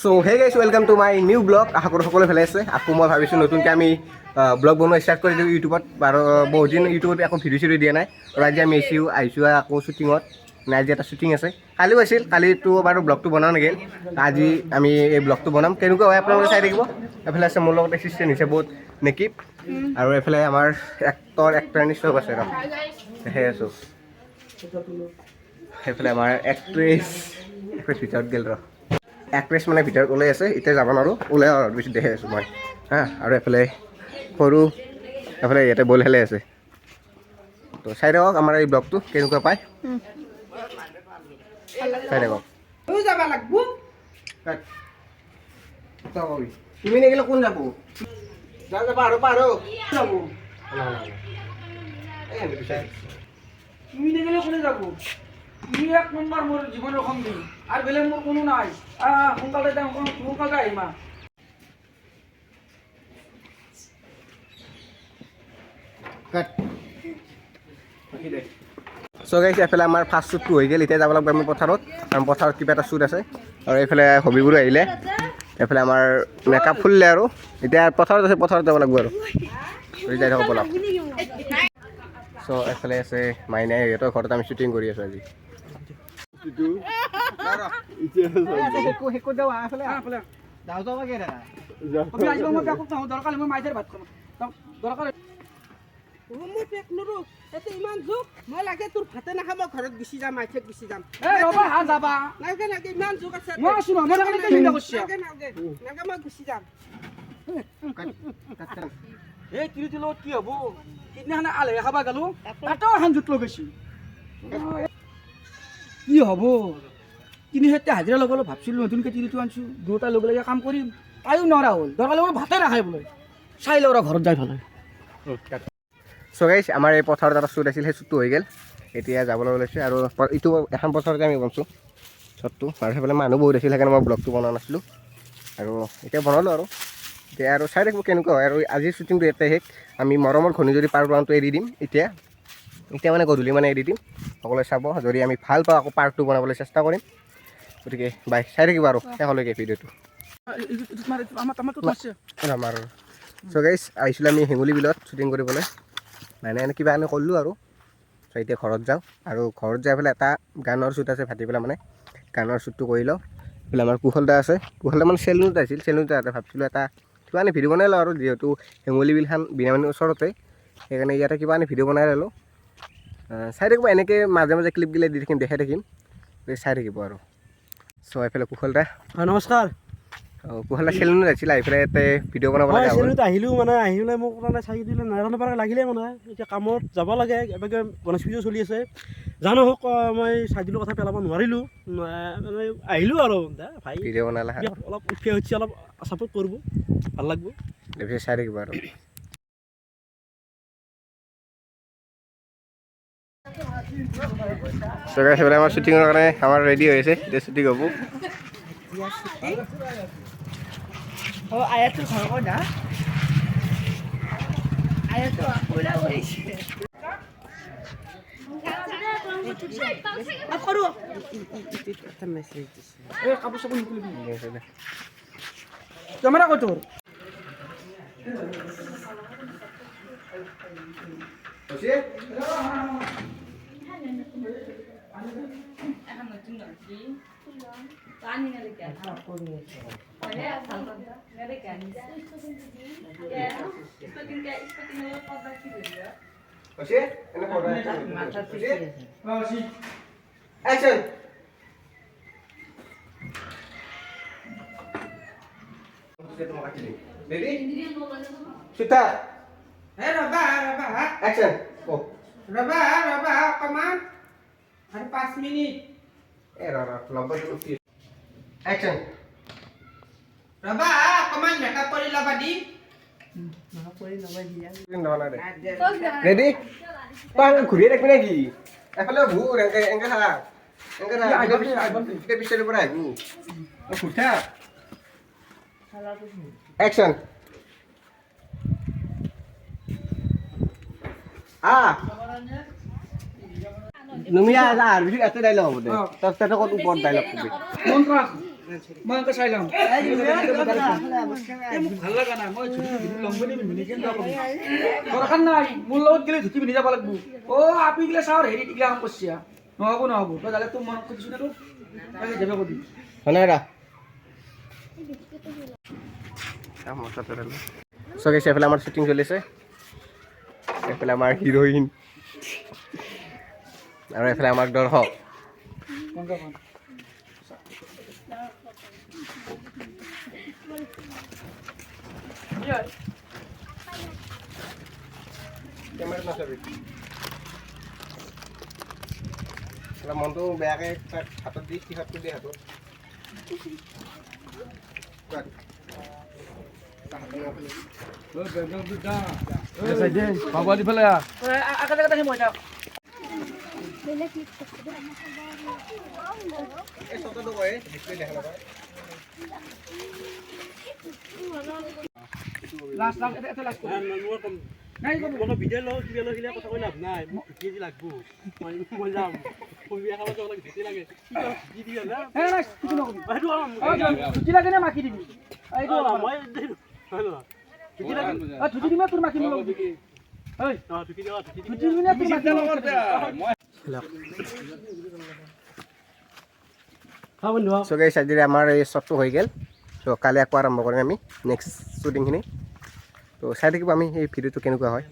So hey guys welcome to my new blog. আশা কৰোঁ সকলোৱে ভালে আছে। আকৌ মই ভাবিছোঁ নতুনকৈ আমি ব্লগ বনোৱা ষ্টাৰ্ট কৰি দিওঁ ইউটিউবত। বাৰু বহুত দিন ইউটিউবত আকৌ ভিডিঅ' চিডিঅ' দিয়া নাই। আৰু আজি আমি আহিছোঁ আকৌ শ্বুটিঙত। নাই আজি এটা শ্বুটিং আছে, কালিও আছিল। কালিতো বাৰু ব্লগটো বনাও নেকি, আজি আমি এই ব্লগটো বনাম। কেনেকুৱা হয় আপোনালোকে চাই থাকিব। এইফালে আছে মোৰ লগত এছিষ্টেণ্ট হৈছে বহুত নেকিব, আৰু এইফালে আমাৰ এক্টৰ চব আছে ৰ সেই আছোঁ। সেইফালে আমাৰ এক্ট্ৰেছ ভিতৰত গ'ল ৰ এক্ট্ৰেছ মানে ভিতৰত ওলাই আছে। এতিয়া যাব নোৱাৰোঁ, ওলাই আৰু বেছি দেখি আছোঁ মই হা। আৰু এইফালে সৰু এইফালে ইয়াতে বল খেলাই আছে। তো চাই থাকক আমাৰ এই ব্লগটো কেনেকুৱা পায়, চাই থাকক। তুমি নেগিলে কোন যাব? যাব পাৰো যাব তুমি নেগেলে কোনে যাব? তুমি এক নম্বৰ মোৰ জীৱনৰ সংগী, আৰু বেলেগ মোৰ কোনো নাই। সোনকালে আহিমা। চ' গাইছ এইফালে আমাৰ ফাৰ্ষ্ট শ্বুটটো হৈ গ'ল। এতিয়া যাব লাগিব আমি পথাৰত, কাৰণ পথাৰত কিবা এটা শ্বুট আছে। আৰু এইফালে হবিবোৰো আহিলে, এইফালে আমাৰ মেকআপ ফুলিলে। আৰু এতিয়া পথাৰত আছে, পথাৰত যাব লাগিব আৰু যাই থাকক বলক। চ' এইফালে আছে মাইনাই, সিহঁতৰ ঘৰত আমি শ্বুটিং কৰি আছোঁ আজি। ইমান জোক মই লাগে তোৰ ভাতে নাখাব, ঘৰত গুচি যাম, মাইঠত গুচি যাম। ইমান জোক আছে, মই গুচি যাম। এই তিৰিটোৰ লগত কি হ'ব? সিদিনাখনে আলহী খাবা গ'লো, তাতেও এখন জোত লগাইছি। কি হ'ব? ৩০০ হাজিৰা লগালোঁ, ভাবছিলোঁ নতুনকৈ তিৰিটো আনিছোঁ, দুয়োটা লগে লগে কাম কৰিম। তাইও নোৱাৰা হ'ল, দৰকাৰ লগত ভাতে নাখায় বোলে। চাই লওঁ ঘৰত যাই পেলাই। চ' গাইছ আমাৰ এই পথাৰত এটা শ্বুট আছিল, সেই শ্বুটটো হৈ গ'ল। এতিয়া যাবলৈ ওলাইছে। আৰু ইটো এখন পথাৰতে আমি বনাইছোঁ শ্বটটো। আৰু সেইফালে মানুহ বহুত আছিল, সেইকাৰণে মই ব্লগটো বনোৱা নাছিলোঁ। আৰু এতিয়া বনালোঁ আৰু এতিয়া আৰু চাই থাকিব কেনেকুৱা হয়। আৰু আজিৰ শ্বুটিংটো ইয়াতে শেষ। আমি মৰমৰ ঘনী যদি পাৰ্ট 1টো এৰি দিম, এতিয়া মানে গধূলি মানে এৰি দিম। সকলোৱে চাব, যদি আমি ভাল পাওঁ আকৌ পাৰ্ট 2 বনাবলৈ চেষ্টা কৰিম। গতিকে বাই, চাই থাকিব আৰু শেষলৈকে ভিডিঅ'টো আমাৰ। চ' গাইছ আহিছিলোঁ আমি হেঙুলি বিলত শ্বুটিং কৰিবলৈ। মানে কিবা আমি কৰিলোঁ আৰু। চ' এতিয়া ঘৰত যাওঁ, আৰু ঘৰত যাই পেলাই এটা গানৰ শ্বুট আছে ভাটি পেলাই, মানে গানৰ শ্বুটটো কৰি লওঁ। এইফালে আমাৰ কুশলদা আছে, কুশলদা মানে চেলুনত আহিছিল। চেলুনতে ভাবছিলোঁ এটা কিবা আনি ভিডিঅ' বনাই লওঁ, আৰু যিহেতু হেঙুলি বিলখন বিনামানিৰ ওচৰতে, সেইকাৰণে ইয়াতে কিবা আনি ভিডিঅ' বনাই ল'লোঁ। চাই থাকিব, এনেকৈ মাজে মাজে ক্লিপগিলা দি থাকিম, দেখাই থাকিম, চাই থাকিব আৰু। চ' এইফালে কুশলদা। নমস্কাৰ। কুশলদা চেলুনত আহিছিল, আহি পেলাই ইয়াতে ভিডিঅ' বনাব লাগে। চেলুনত আহিলোঁ, মানে আহিলে মোক মানে চাই দিলে নাজানো পাৰা লাগিলে, মানে এতিয়া কামত যাব লাগে। এবাৰকে গণেশ পূজাও চলি আছে, জানো হওক মই চাই দিলোঁ, কথা পেলাব নোৱাৰিলোঁ। মানে আহিলোঁ আৰু ভাই ভিডিঅ' বনালা, অলপ উঠি উঠি অলপ ছাপোৰ্ট কৰিব, ভাল লাগব। চাই থাকিব আৰু। সেইফালে আমাৰ শ্বুটিঙৰ কাৰণে আমাৰ ৰেডি হৈ আছে, এতিয়া শ্বুটিং হ'ব। আয়াতো ঘৰ ক'ত না? আয়াতো পুৰা কৰিছে। কাপোৰ চাপোৰ নিকিনিবি, কেমেৰা ক'ত তোৰ? Action! Ready? Kita. Raba. Action! Oh. Raba, kaman. Ada 5 minit. Lambat dulu. Action! Raba, kaman makeup kori labadi. Ready? Pang ঘুরিয়ে রাখবি নাকি? এফালে ঘুর, এঙ্কা থাক। এটা পিছনের উপরে আইবু। ঘুরতা। অ্যাকশন। Numia আর বেশি এত ডায়লগ হবে। তোর কত উপর ডায়লগ করবি? মই এনেকৈ চাই লওঁ মোক ভাল লগা নাই মই ধুতি পিন্ধি ল'ম বুলি পিন্ধি কেনেকুৱা ক'বি দৰকাৰ নাই মোৰ লগত গ'লে ধুতি পিন্ধি যাব লাগিব আপি গ'লে চাওঁ হেৰি দিগলা কাম কৰিছে নহ'ব নহ'ব তই যালে তোৰ মনত খুজিছোঁ নে তোক যাবে কবি হয় ৰা চ' গাইছ এইফালে আমাৰ শ্বুটিং চলিছে এইফালে আমাৰ হিৰ'ইন আৰু এইফালে আমাৰ দৰ্শক মনটো বেয়াকৈ হাতত দি হাতটো দি হাতত পাব দি পেলাই আগে জেগাত আহিম মই যাওক এই চকুটো কয় ডিছপ্লে দেখা নাপায় লাষ্ট এটা লাষ্ট নাই কোনো ভিডিঅ' লওঁ কিবা লৈ কিনে কথা কৈ লাভ নাই মোক ধুতি দি লাগব মই যাম বিয়া খাব যাব লাগে ধুতি লাগে কি দিয়ে না কিছু নকবি সেইটো ধুতি লাগে নে মাকি দিবি এইটো মই ধুতি লাগে ধুতি দিমে তোৰ মাকি নিব ধুতি ধুতি দিবি নে তোৰ মাকি নিব হা বন্ধু চ' গাইছ আজি আমাৰ এই শ্বটটো হৈ গ'ল চ' কালি আকৌ আৰম্ভ কৰিম আমি নেক্সট শ্বুটিংখিনি ত' চাই থাকিব আমি এই ভিডিঅ'টো কেনেকুৱা হয়